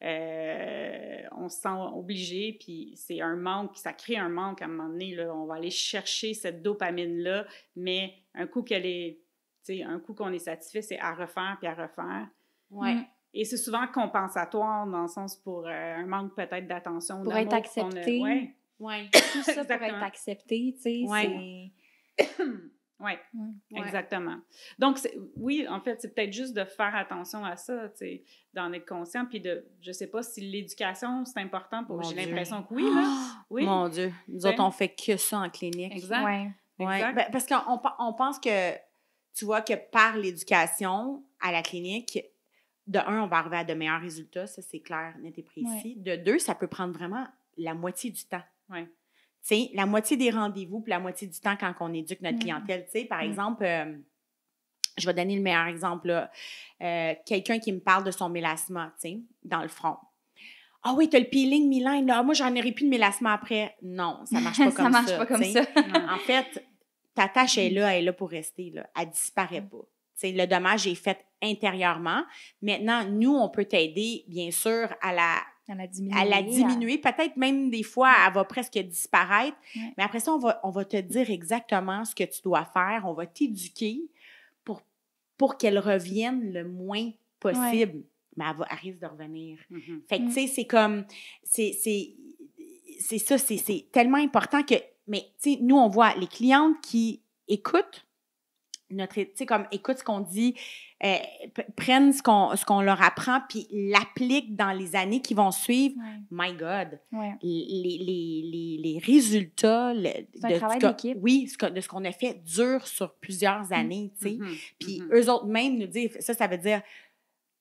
on se sent obligé, puis c'est un manque, ça crée un manque à un moment donné. Là, on va aller chercher cette dopamine-là, mais un coup qu'on est satisfait, c'est à refaire puis à refaire. Oui. Et c'est souvent compensatoire, dans le sens pour un manque peut-être d'attention. Pour être accepté. Oui. Tout ça pour être accepté, tu sais, c'est... Oui, exactement. Donc, oui, en fait, c'est peut-être juste de faire attention à ça, tu sais, d'en être conscient, puis je sais pas si l'éducation, c'est important pour... J'ai l'impression que oui, là. Oui. Mon Dieu. Nous autres, on fait que ça en clinique. Exact. Exact. Ben, parce qu'on pense que, tu vois, que par l'éducation à la clinique, de un, on va arriver à de meilleurs résultats, ça, c'est clair, net et précis. De deux, ça peut prendre vraiment la moitié du temps. Oui. Tu sais, la moitié des rendez-vous puis la moitié du temps quand on éduque notre clientèle. Tu sais, par exemple, je vais donner le meilleur exemple, là. Quelqu'un qui me parle de son mélasma, tu sais, dans le front. Ah oui, t'as le peeling Myline, là. Moi, j'en aurais plus de mélasma après. Non, ça marche pas comme ça. Ça marche pas comme ça. En fait, ta tâche est là pour rester, là. Elle disparaît pas. Tu sais, le dommage est fait intérieurement. Maintenant, nous, on peut t'aider, bien sûr, à la diminuer. Peut-être même des fois, elle va presque disparaître. Ouais. Mais après ça, on va te dire exactement ce que tu dois faire. On va t'éduquer pour qu'elle revienne le moins possible. Ouais. Mais elle risque de revenir. Mm-hmm. Fait que, tu sais, c'est comme... C'est ça, c'est tellement important que... Mais, tu sais, nous, on voit les clientes qui écoutent tu sais, comme écoute ce qu'on dit, prennent ce qu'on leur apprend, puis l'appliquent dans les années qui vont suivre. Ouais. My God! Ouais. Les résultats... C'est un travail d'équipe. Oui, de ce qu'on a fait dure sur plusieurs années, tu sais. Puis eux autres même nous disent... Ça veut dire...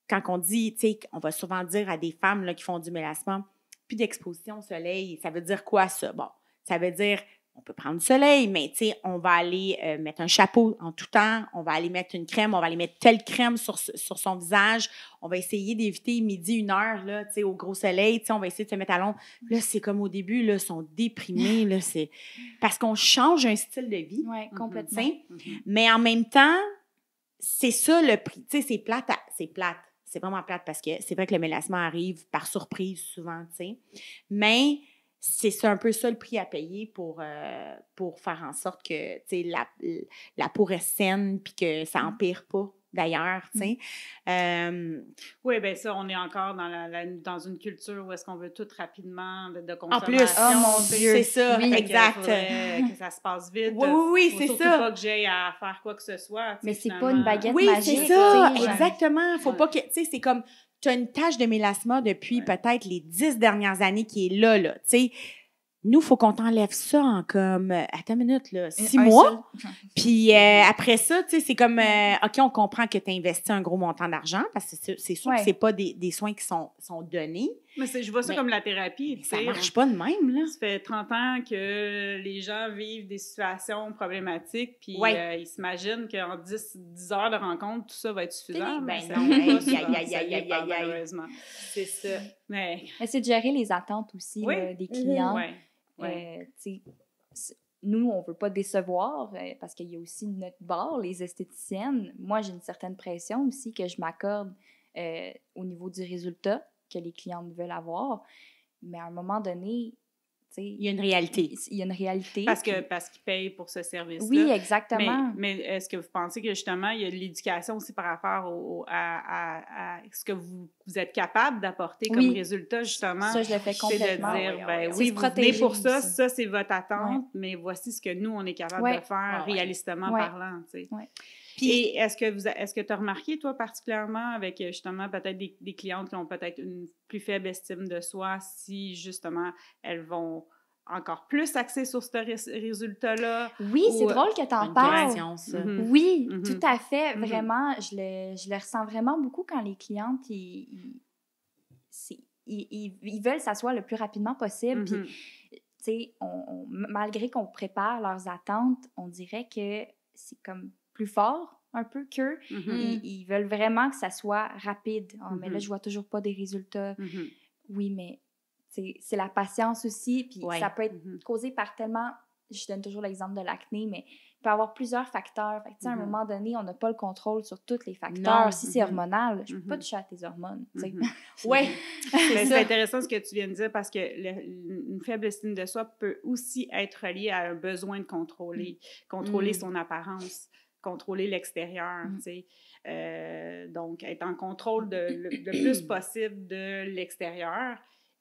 Quand on dit, tu sais, on va souvent dire à des femmes là, qui font du mélasma, plus d'exposition au soleil, ça veut dire quoi, ça? Bon, ça veut dire... On peut prendre du soleil, mais tu sais, on va aller mettre un chapeau en tout temps, on va aller mettre une crème, on va aller mettre telle crème sur son visage, on va essayer d'éviter midi, 1 heure, là, tu sais, au gros soleil, tu sais, on va essayer de se mettre à l'ombre. Là, c'est comme au début, là, ils sont déprimés, là, c'est... Parce qu'on change un style de vie. Oui, complètement. Mais en même temps, c'est ça le prix. Tu sais, c'est plate. C'est vraiment plate parce que c'est vrai que le mélasma arrive par surprise souvent, tu sais. Mais... c'est un peu ça le prix à payer pour faire en sorte que, tu sais, la peau reste saine puis que ça empire pas, d'ailleurs, tu sais. Oui, bien ça, on est encore dans une culture où est-ce qu'on veut tout rapidement de consommation. En plus, oh mon Dieu, c'est ça, oui, exact. Que ça se passe vite. Oui, c'est ça. Surtout pas que j'aille à faire quoi que ce soit. Mais c'est pas une baguette magique. Oui, c'est ça, exactement. Faut pas que, tu sais, c'est comme, tu as une tache de mélasma depuis peut-être les 10 dernières années qui est là, tu sais. Nous, il faut qu'on t'enlève ça en comme, attends une minute, là, 6 mois. Puis après ça, tu sais, c'est comme, OK, on comprend que tu as investi un gros montant d'argent parce que c'est sûr que c'est pas des soins qui sont donnés. Mais je vois ça comme la thérapie. Ça marche pas de même, là. Ça fait 30 ans que les gens vivent des situations problématiques, puis ils s'imaginent qu'en 10 heures de rencontre, tout ça va être suffisant. Ben non, malheureusement. C'est ça. Mais c'est de gérer les attentes aussi des clients. Nous, on ne veut pas décevoir parce qu'il y a aussi notre bord, les esthéticiennes. Moi, j'ai une certaine pression aussi que je m'accorde au niveau du résultat que les clientes veulent avoir. Mais à un moment donné, il y a une réalité. Il y a une réalité. Parce qu'ils payent pour ce service-là. Oui, exactement. Mais est-ce que vous pensez que justement, il y a de l'éducation aussi par rapport à ce que vous êtes capable d'apporter comme résultat, justement? Ça, je le fais complètement. C'est de dire, oui, vous venez pour ça, ça, c'est votre attente, mais voici ce que nous, on est capable de faire réalistement parlant, tu sais. Et est-ce que tu as remarqué, toi, particulièrement, avec justement peut-être des clientes qui ont peut-être une plus faible estime de soi, si justement elles vont encore plus axer sur ce résultat-là? Oui, c'est drôle que tu en parles. Oui, tout à fait. Vraiment, je le ressens vraiment beaucoup quand les clientes, ils veulent que ça soit le plus rapidement possible. Puis, tu sais, malgré qu'on prépare leurs attentes, on dirait que c'est comme plus fort un peu qu'eux. Ils veulent vraiment que ça soit rapide. Mais là, je vois toujours pas des résultats. Oui, mais c'est la patience aussi. Puis ça peut être causé par tellement... Je donne toujours l'exemple de l'acné, mais il peut y avoir plusieurs facteurs. Fait que, à un moment donné, on n'a pas le contrôle sur tous les facteurs. Non. Si c'est hormonal, je ne peux pas toucher à tes hormones. Oui, c'est intéressant ce que tu viens de dire parce que une faible estime de soi peut aussi être reliée à un besoin de contrôler son apparence, contrôler l'extérieur, tu sais. Donc, être en contrôle le plus possible de l'extérieur.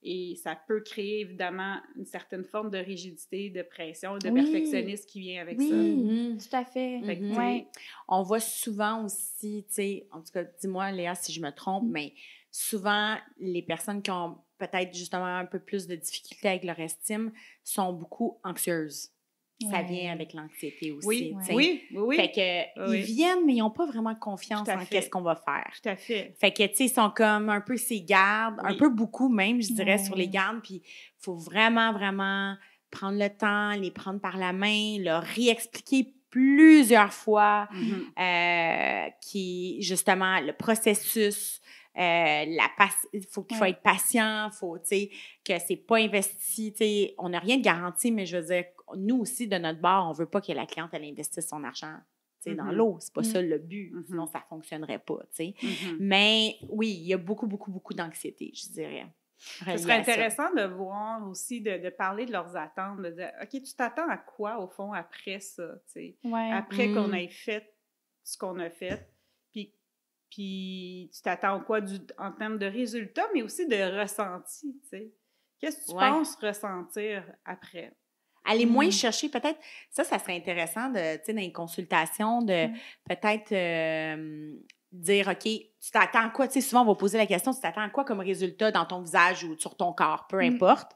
Et ça peut créer, évidemment, une certaine forme de rigidité, de pression, de perfectionnisme qui vient avec ça. Tout à fait. On voit souvent aussi, tu sais, en tout cas, dis-moi, Léa, si je me trompe, mais souvent, les personnes qui ont peut-être justement un peu plus de difficultés avec leur estime sont beaucoup anxieuses. Ça vient avec l'anxiété aussi. Oui. Fait que ils viennent, mais ils n'ont pas vraiment confiance en qu'est-ce qu'on va faire. Tout à fait. Fait que, tu sais, ils sont comme un peu ses gardes, un peu beaucoup même, je dirais, sur les gardes. Puis, il faut vraiment, vraiment prendre le temps, les prendre par la main, leur réexpliquer plusieurs fois justement, le processus, il faut être patient, faut, tu sais, que c'est pas investi, tu sais, on n'a rien de garanti, mais je veux dire, nous aussi, de notre bord, on veut pas que la cliente, elle investisse son argent, tu sais, dans l'eau. C'est pas ça le but, sinon ça fonctionnerait pas, tu sais. Mais oui, il y a beaucoup, beaucoup, beaucoup d'anxiété, je dirais. Ce serait intéressant de voir aussi, de parler de leurs attentes, de dire, OK, tu t'attends à quoi, au fond, après ça, tu sais? Après qu'on ait fait ce qu'on a fait, puis tu t'attends à quoi en termes de résultats, mais aussi de ressenti, tu sais? Qu'est-ce que tu penses ressentir après? Aller moins chercher, peut-être, ça serait intéressant, tu sais, dans les consultations, de peut-être dire, OK, tu t'attends à quoi? Tu sais, souvent, on va poser la question, tu t'attends à quoi comme résultat dans ton visage ou sur ton corps, peu importe.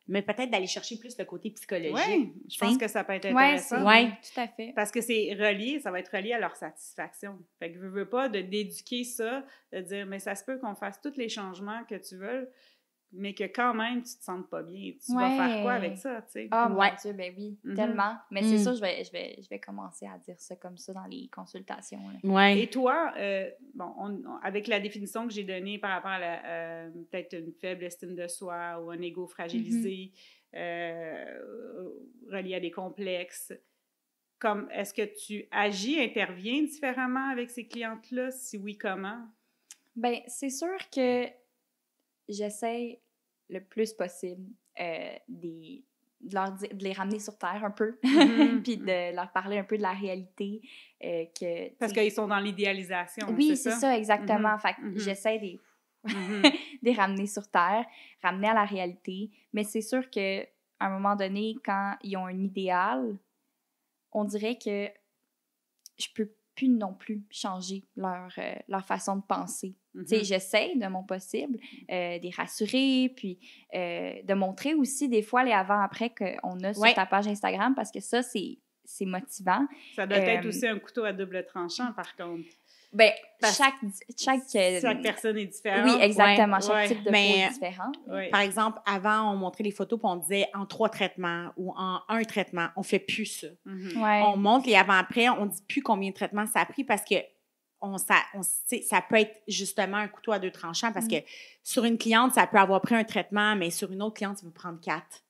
Mais peut-être d'aller chercher plus le côté psychologique. Oui, je pense que ça peut être intéressant. Oui, tout à fait. Parce que ça va être relié à leur satisfaction. Fait que je veux pas d'éduquer ça, de dire, mais ça se peut qu'on fasse tous les changements que tu veux, mais que quand même, tu te sentes pas bien. Tu vas faire quoi avec ça, tu sais? Ah, mon Dieu, ben oui, tellement. Mais c'est sûr, je vais commencer à dire ça comme ça dans les consultations. Et toi, avec la définition que j'ai donnée par rapport à peut-être une faible estime de soi ou un ego fragilisé, relié à des complexes, est-ce que tu interviens différemment avec ces clientes-là? Si oui, comment? Bien, c'est sûr que j'essaie le plus possible de les ramener sur terre un peu, puis de leur parler un peu de la réalité. Parce qu'ils sont dans l'idéalisation, oui, c'est ça, exactement. Fait que j'essaie de les ramener sur terre, ramener à la réalité. Mais c'est sûr qu'à un moment donné, quand ils ont un idéal, on dirait que je peux plus non plus changer leur façon de penser. J'essaie de mon possible de les rassurer, puis de montrer aussi des fois les avant-après qu'on a sur ta page Instagram, parce que ça, c'est motivant. Ça doit être aussi un couteau à double tranchant, par contre. Bien, chaque personne est différente. Oui, exactement. Chaque type de peau est différent. Par exemple, avant, on montrait les photos puis on disait en 3 traitements ou en 1 traitement. On fait plus ça. On montre les avant-après, on dit plus combien de traitements ça a pris parce que ça peut être justement un couteau à 2 tranchants parce que sur une cliente, ça peut avoir pris un traitement, mais sur une autre cliente, ça peut prendre 4.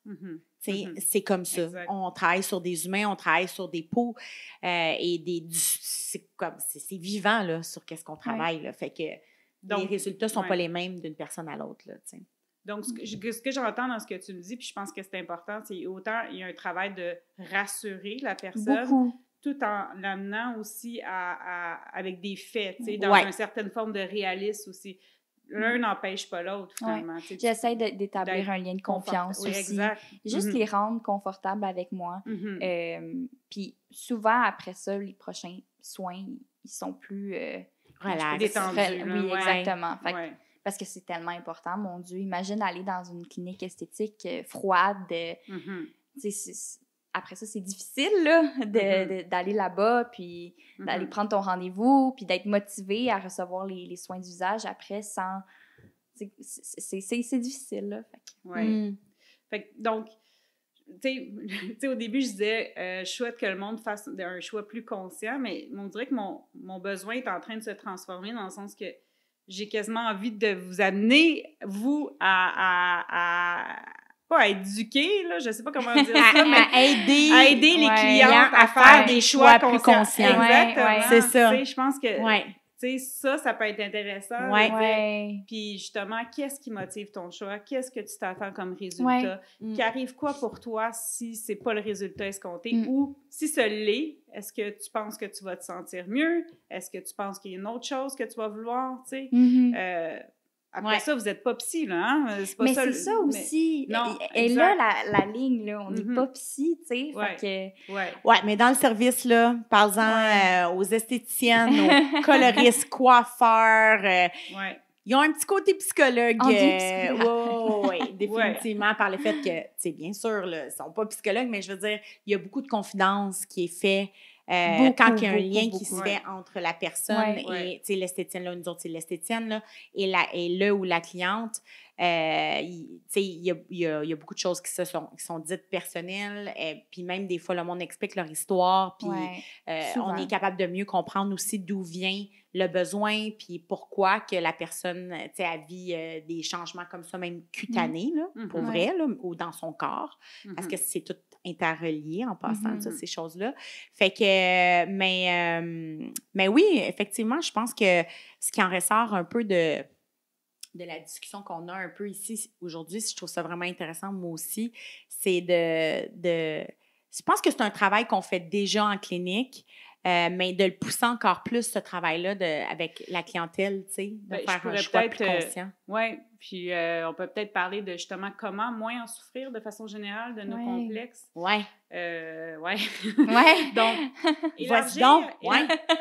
C'est comme ça. Exact. On travaille sur des humains, on travaille sur des peaux et c'est vivant là, sur qu'est-ce qu'on travaille. Là. Fait que les résultats sont pas les mêmes d'une personne à l'autre. Là, t'sais. Donc, ce que j'entends dans ce que tu me dis, puis je pense que c'est important, c'est autant il y a un travail de rassurer la personne, tout en l'amenant aussi avec des faits, dans une certaine forme de réalisme aussi. L'un n'empêche pas l'autre, finalement. J'essaie d'établir un lien de confiance aussi. Exact. Juste les rendre confortables avec moi. Puis souvent, après ça, les prochains soins, ils sont plus... relax. Détendus. Oui, exactement. Parce que c'est tellement important, mon Dieu. Imagine aller dans une clinique esthétique froide. Après ça, c'est difficile là, d'aller là-bas, puis d'aller prendre ton rendez-vous, puis d'être motivé à recevoir les soins du visage après sans... C'est difficile, là. Donc, tu sais, au début, je disais, je souhaite que le monde fasse un choix plus conscient, mais on dirait que mon besoin est en train de se transformer dans le sens que j'ai quasiment envie de vous amener, vous, pas à éduquer, là, je sais pas comment dire ça, mais à aider les clients à faire des choix plus conscients. Exactement. C'est ça. Je pense que ça peut être intéressant. Puis justement, qu'est-ce qui motive ton choix? Qu'est-ce que tu t'attends comme résultat? Qui arrive quoi pour toi si c'est pas le résultat escompté? Ou si ce l'est, est-ce que tu penses que tu vas te sentir mieux? Est-ce que tu penses qu'il y a une autre chose que tu vas vouloir? Après ça, vous n'êtes pas psy, là, hein? C'est pas mais ça, c'est ça aussi. Non, et là, la ligne, là, on n'est pas psy, tu sais. Ouais, mais dans le service, là, parle-en aux esthéticiennes, aux coloristes, coiffeurs. Ils ont un petit côté psychologue. Oui, définitivement, par le fait que, tu sais, bien sûr, là, ils ne sont pas psychologues, mais je veux dire, il y a beaucoup de confidence qui est fait quand il y a un lien qui se fait entre la personne et, tu sais, l'esthéticienne, là, nous autres, c'est l'esthéticienne, là, et le ou la cliente. Tu sais, il y a beaucoup de choses qui sont dites personnelles, puis même des fois, le monde explique leur histoire, puis on est capable de mieux comprendre aussi d'où vient le besoin, puis pourquoi que la personne, tu sais, elle vit des changements comme ça, même cutanés, là, pour vrai, là, ou dans son corps, parce que c'est tout interrelié en passant, ça, ces choses-là. Fait que, mais oui, effectivement, je pense que ce qui en ressort un peu de la discussion qu'on a un peu ici aujourd'hui, je trouve ça vraiment intéressant, moi aussi, c'est je pense que c'est un travail qu'on fait déjà en clinique, mais de le pousser encore plus, ce travail-là, avec la clientèle, tu sais, de faire un choix plus conscient. Oui, puis on peut peut-être parler de justement comment moins en souffrir de façon générale de nos complexes. Oui. Donc,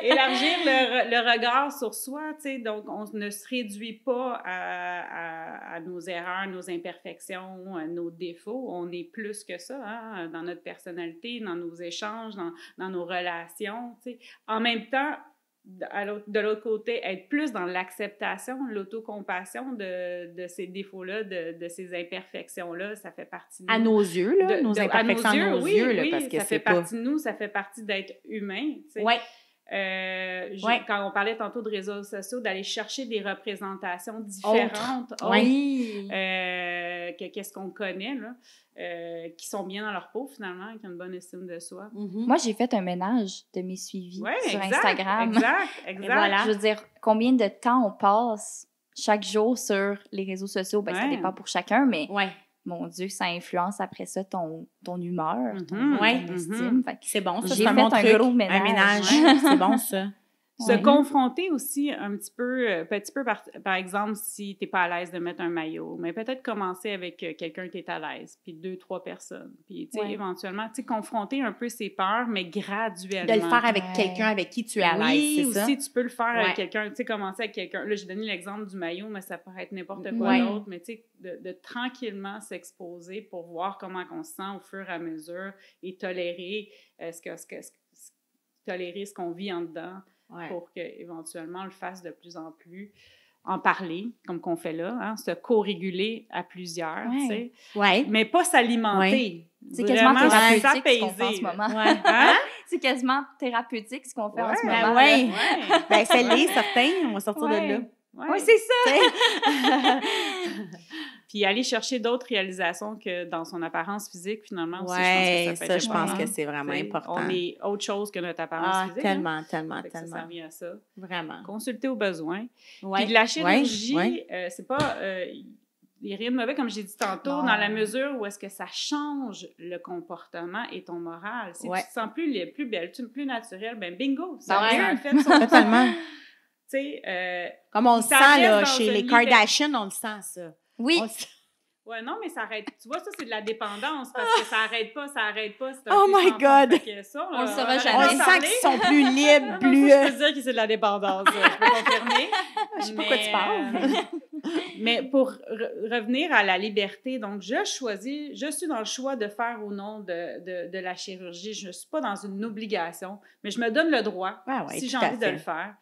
élargir le regard sur soi, tu sais, donc on ne se réduit pas à nos erreurs, nos imperfections, à nos défauts. On est plus que ça, hein, dans notre personnalité, dans nos échanges, dans nos relations, tu sais. En même temps, de l'autre côté, être plus dans l'acceptation, l'autocompassion de ces défauts-là, de ces imperfections-là, ça fait partie de nous. À nos yeux, là, nos imperfections à nos yeux, là, parce que ça fait partie de nous, ça fait partie d'être humain, tu sais. Oui. Quand on parlait tantôt de réseaux sociaux, d'aller chercher des représentations différentes, qu'est-ce qu'on connaît, là, qui sont bien dans leur peau, finalement, qui ont une bonne estime de soi. Moi, j'ai fait un ménage de mes suivis sur Instagram. Exact. Voilà. Je veux dire, combien de temps on passe chaque jour sur les réseaux sociaux? Ben, ça dépend pour chacun, mais mon Dieu, ça influence après ça ton humeur, ton estime. C'est bon, ça, j'ai fait un gros ménage. Un ménage, c'est bon, ça. Se confronter aussi un petit peu par exemple, si tu n'es pas à l'aise de mettre un maillot, mais peut-être commencer avec quelqu'un qui est à l'aise, puis 2-3 personnes. Puis, tu sais, éventuellement, tu sais, confronter un peu ses peurs, mais graduellement. De le faire avec quelqu'un avec qui tu es à l'aise, c'est ça? Oui, aussi, tu peux le faire avec quelqu'un. Tu sais, commencer avec quelqu'un. Là, j'ai donné l'exemple du maillot, mais ça pourrait être n'importe quoi d'autre. Mais, tu sais, de tranquillement s'exposer pour voir comment on se sent au fur et à mesure et tolérer tolérer ce qu'on vit en dedans. Pour qu'éventuellement, on le fasse de plus en plus. En parler, comme qu'on fait là, hein, se co-réguler à plusieurs, tu sais. Mais pas s'alimenter. C'est quasiment thérapeutique ce qu'on fait en ce moment. C'est quasiment thérapeutique ce qu'on fait en ce moment. Ben, fais-les, certains, on va sortir de là. Oui, c'est ça! Puis aller chercher d'autres réalisations que dans son apparence physique, finalement, aussi, je pense que c'est vraiment important. On est autre chose que notre apparence physique. Tellement. Ça servait à ça. Vraiment. Consulter aux besoins. Puis de la chirurgie, c'est pas... il n'y a rien de mauvais, comme j'ai dit tantôt, dans la mesure où est-ce que ça change le comportement et ton moral. Si tu te sens plus belle, plus naturelle, ben bingo! Ça a fait son totalement. Tu sais... comme on le sent, là, chez les Kardashians, on le sent, ça. Oui. Ouais, non, mais ça arrête. Tu vois, ça, c'est de la dépendance parce que ça arrête pas. Oh my God! On le saura jamais. On sent qu'ils sont plus libres, plus... Je peux dire que c'est de la dépendance. Je peux confirmer. Je sais pas pourquoi tu parles. Mais pour revenir à la liberté, donc je suis dans le choix de faire ou non de la chirurgie. Je ne suis pas dans une obligation, mais je me donne le droit, si j'ai envie de le faire.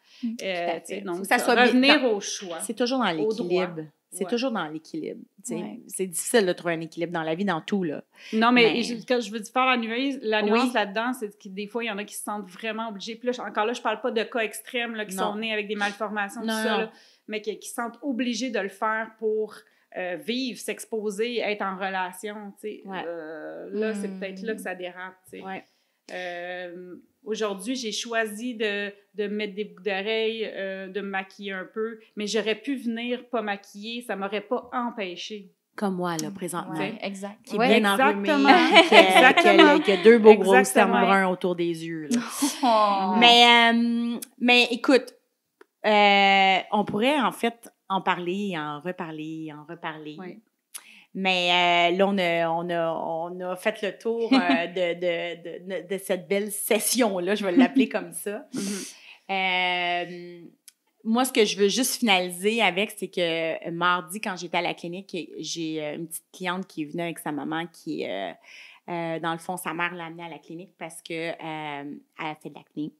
Donc, ça revenir au choix. C'est toujours dans l'équilibre. C'est toujours dans l'équilibre. C'est difficile de trouver un équilibre dans la vie, dans tout, là. Non, mais quand je veux faire la nuance là-dedans, c'est que des fois, il y en a qui se sentent vraiment obligés. Puis là, encore là, je parle pas de cas extrêmes là, qui sont nés avec des malformations, tout ça, là, mais qui se sentent obligés de le faire pour vivre, s'exposer, être en relation, tu sais. Là, c'est peut-être là que ça dérape, tu sais. Aujourd'hui, j'ai choisi de mettre des boucles d'oreilles, de me maquiller un peu, mais j'aurais pu venir pas maquiller, ça m'aurait pas empêché. Comme moi, là, présentement. Exact. Qui est bien enrhumé, qui a deux beaux gros cernes bruns autour des yeux. Là. Mais écoute, on pourrait, en fait, en parler, en reparler, en reparler. Oui. Mais là, on a fait le tour de cette belle session-là, je vais l'appeler comme ça. Moi, ce que je veux juste finaliser avec, c'est que mardi, quand j'étais à la clinique, j'ai une petite cliente qui est venue avec sa maman qui, dans le fond, sa mère l'a amenée à la clinique parce qu'elle a fait de l'acné.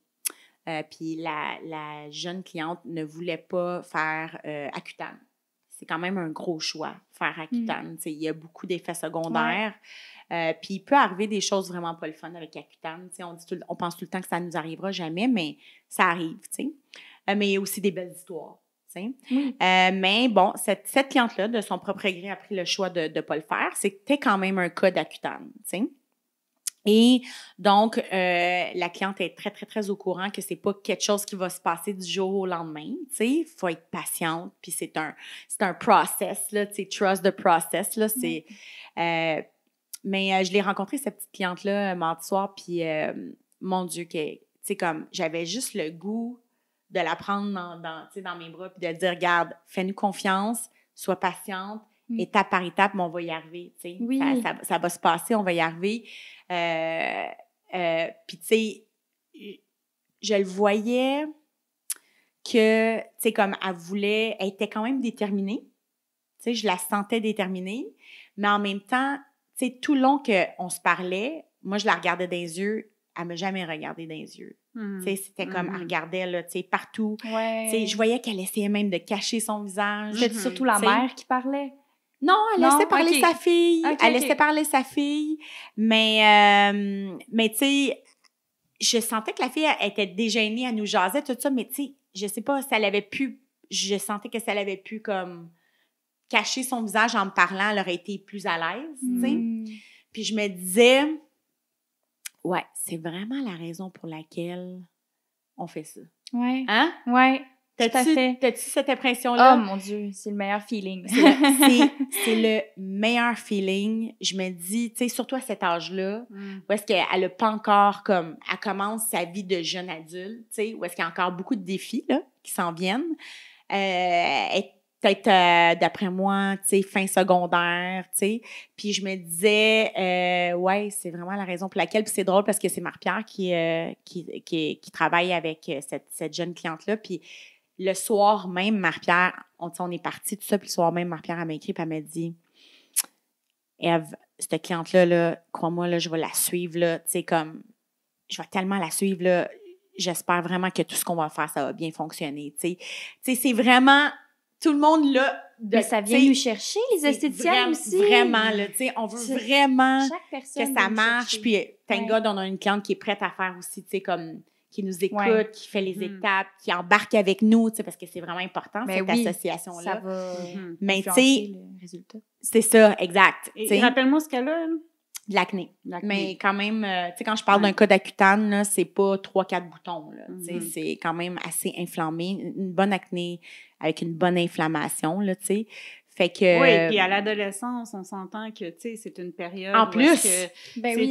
Puis la jeune cliente ne voulait pas faire Accutane. C'est quand même un gros choix, faire Accutane. Il y a beaucoup d'effets secondaires. Puis il peut arriver des choses vraiment pas le fun avec Accutane. On pense tout le temps que ça ne nous arrivera jamais, mais ça arrive, tu sais. Mais il y a aussi des belles histoires, tu sais. Mais bon, cette cliente-là, de son propre gré, a pris le choix de ne pas le faire. C'était quand même un cas d'Accutane, tu sais. Et donc, la cliente est très, très, très au courant que c'est pas quelque chose qui va se passer du jour au lendemain, tu sais. Il faut être patiente, puis c'est un process, là, tu sais, trust the process, là, c'est... mais je l'ai rencontrée, cette petite cliente-là, mardi soir, puis mon Dieu, tu sais, comme, j'avais juste le goût de la prendre dans mes bras, puis de dire, regarde, fais-nous confiance, sois patiente, étape par étape, mais on va y arriver, tu sais. Oui. Ça va se passer, on va y arriver. Puis, tu sais, je le voyais que, tu sais, comme elle était quand même déterminée. Tu sais, je la sentais déterminée. Mais en même temps, tu sais, tout le long qu'on se parlait, moi, je la regardais dans les yeux. Elle ne m'a jamais regardé dans les yeux. Tu sais, c'était comme, elle regardait, là, tu sais, partout. Tu sais, je voyais qu'elle essayait même de cacher son visage. C'était surtout la mère qui parlait. Non, elle laissait parler sa fille. Elle laissait parler sa fille. Mais tu sais, je sentais que la fille elle était déjeunée, elle nous jasait, tout ça, mais tu sais, je sais pas si elle avait pu... Je sentais que si elle avait pu, comme, cacher son visage en me parlant, elle aurait été plus à l'aise, tu sais. Puis je me disais, ouais, c'est vraiment la raison pour laquelle on fait ça. Ouais. Hein? Ouais. T'as-tu cette impression-là? Oh mon Dieu, c'est le meilleur feeling. C'est le meilleur feeling. Je me dis, tu sais, surtout à cet âge-là, où est-ce qu'elle n'a pas encore, comme, elle commence sa vie de jeune adulte, tu sais, où est-ce qu'il y a encore beaucoup de défis, là, qui s'en viennent. Elle est peut-être, d'après moi, tu sais, fin secondaire, tu sais. Puis je me disais, ouais, c'est vraiment la raison pour laquelle. Puis c'est drôle parce que c'est Marie-Pierre qui travaille avec cette jeune cliente-là. Puis le soir même, Marie-Pierre, on est partis, tout ça, puis le soir même, Marie-Pierre, elle m'a écrit, puis elle m'a dit, Ève, cette cliente-là, là, crois-moi, là, je vais la suivre, là, tu sais, comme, je vais tellement la suivre, là, j'espère vraiment que tout ce qu'on va faire, ça va bien fonctionner, tu sais. Tu sais, c'est vraiment, tout le monde, là... Mais ça vient nous chercher, les esthéticiennes aussi. Vraiment, là, tu sais, on veut vraiment que ça marche, puis thank God, on a une cliente qui est prête à faire aussi, tu sais, comme... qui nous écoute, qui fait les étapes, qui embarque avec nous, tu sais, parce que c'est vraiment important, cette association-là. Ça va mais tu sais, le résultat. C'est ça, exact. Et rappelle-moi ce qu'elle a, de l'acné. Mais quand même, tu sais, quand je parle d'un cas d'Accutane, là, c'est pas 3-4 boutons, là. Tu sais, c'est quand même assez inflammé. Une bonne acné avec une bonne inflammation, là, tu sais. Fait que... Oui, puis à l'adolescence, on s'entend que, tu sais, c'est une période en plus, c'est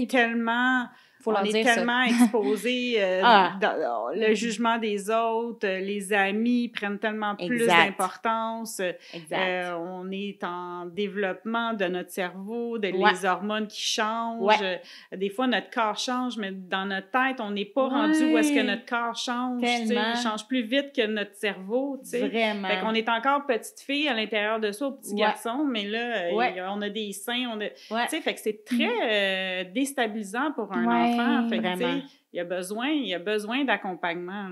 tellement... On est tellement exposé dans le jugement des autres, les amis prennent tellement plus d'importance. On est en développement de notre cerveau, les hormones qui changent. Des fois, notre corps change, mais dans notre tête, on n'est pas rendu où est-ce que notre corps change. Il change plus vite que notre cerveau. Vraiment. Fait qu'on est encore petite fille à l'intérieur de ça, petit garçon, mais là, on a des seins. Fait que c'est très déstabilisant pour un enfant. Fait que, il y a besoin d'accompagnement.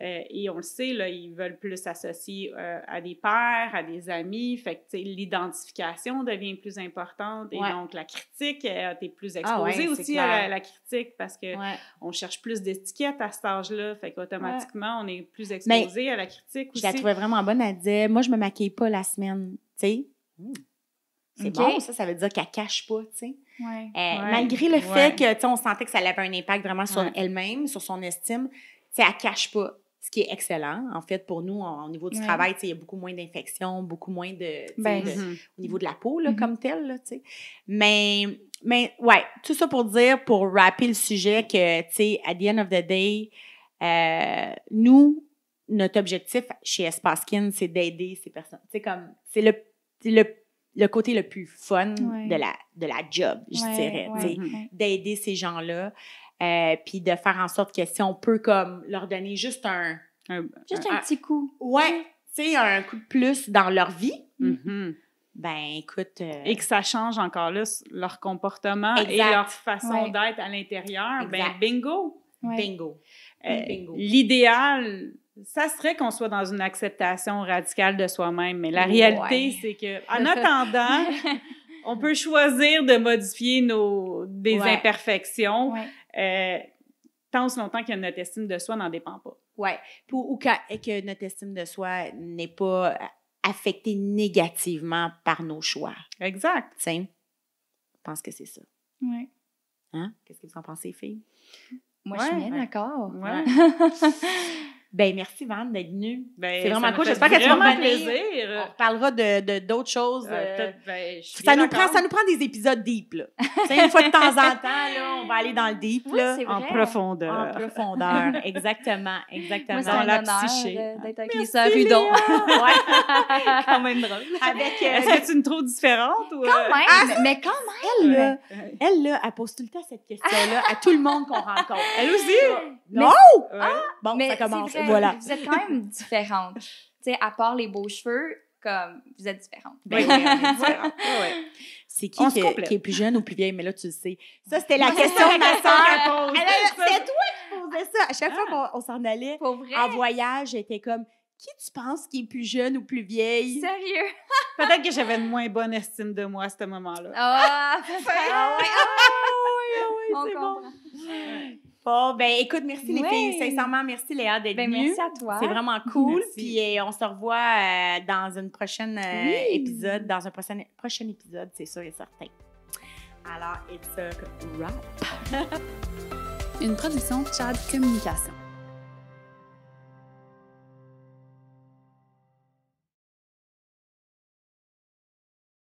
Et on le sait, là, ils veulent plus s'associer à des pairs, à des amis. Fait que l'identification devient plus importante. Et donc, la critique, t'es plus exposée aussi à la critique parce que on cherche plus d'étiquettes à cet âge-là. Fait qu'automatiquement, on est plus exposé à la critique aussi. Je la trouvais vraiment bonne. Elle disait, moi, je me maquille pas la semaine. Tu sais? C'est bon, ça veut dire qu'elle cache pas, tu sais. Malgré le fait que, tu sais, on sentait que ça avait un impact vraiment sur elle-même, sur son estime, tu sais, elle cache pas. Ce qui est excellent, en fait, pour nous, au niveau du travail, tu sais, il y a beaucoup moins d'infections, beaucoup moins au niveau de la peau, là, comme telle, là, tu sais. Mais, ouais, tout ça pour dire, pour rappeler le sujet que, tu sais, at the end of the day, nous, notre objectif chez Espace Kin, c'est d'aider ces personnes. Tu sais, comme, c'est le côté le plus fun de la job, je dirais. Tu sais, d'aider ces gens-là, puis de faire en sorte que si on peut, comme, leur donner juste un petit coup. Ouais, tu sais, un coup de plus dans leur vie. Mm-hmm. Ben, écoute... Et que ça change encore là leur comportement et leur façon d'être à l'intérieur. Ben, bingo! Ouais. Bingo. Bingo. L'idéal, ça serait qu'on soit dans une acceptation radicale de soi-même, mais la réalité, c'est que en attendant, on peut choisir de modifier des imperfections tant aussi longtemps que notre estime de soi n'en dépend pas. Oui, ou que notre estime de soi n'est pas affectée négativement par nos choix. Exact. Tu sais, je pense que c'est ça. Oui. Hein? Qu'est-ce que vous en pensez, filles? Moi, je suis bien d'accord. Ouais. Ben merci, Van, d'être venue. Ben, c'est vraiment cool. J'espère que tu vas revenir. Plaisir. On reparlera d'autres choses. Ça nous prend des épisodes deep, là. Une fois de temps en temps, là, on va aller dans le deep, là. Oui, en profondeur. En profondeur, exactement. Moi, c'est dans un la psyché. D'être avec les sœurs Hudon. Ouais. Quand même drôle. Est-ce que tu es une trop différente? Ou, quand même, mais quand même. Elle, là, elle pose tout le temps cette question-là à tout le monde qu'on rencontre. Elle aussi? Non! Bon, mais ça commence. Voilà. Vous êtes quand même différentes. Tu sais, à part les beaux cheveux, comme, vous êtes différentes. Oui, on est différentes. C'est qui est plus jeune ou plus vieille? Mais là, tu le sais. Ça, c'était la question de ma soeur. C'est toi qui posais ça. À chaque fois qu'on s'en allait en voyage, j'étais comme, qui tu penses qui est plus jeune ou plus vieille? Sérieux? Peut-être que j'avais une moins bonne estime de moi à ce moment-là. Oui, c'est bon. Bon, ben écoute, merci les filles. Sincèrement, merci Léa d'être venue. Merci à toi. C'est vraiment cool. Puis on se revoit dans une prochaine épisode, dans un prochain épisode, c'est sûr et certain. Alors, it's a wrap. Une production Chad Communication.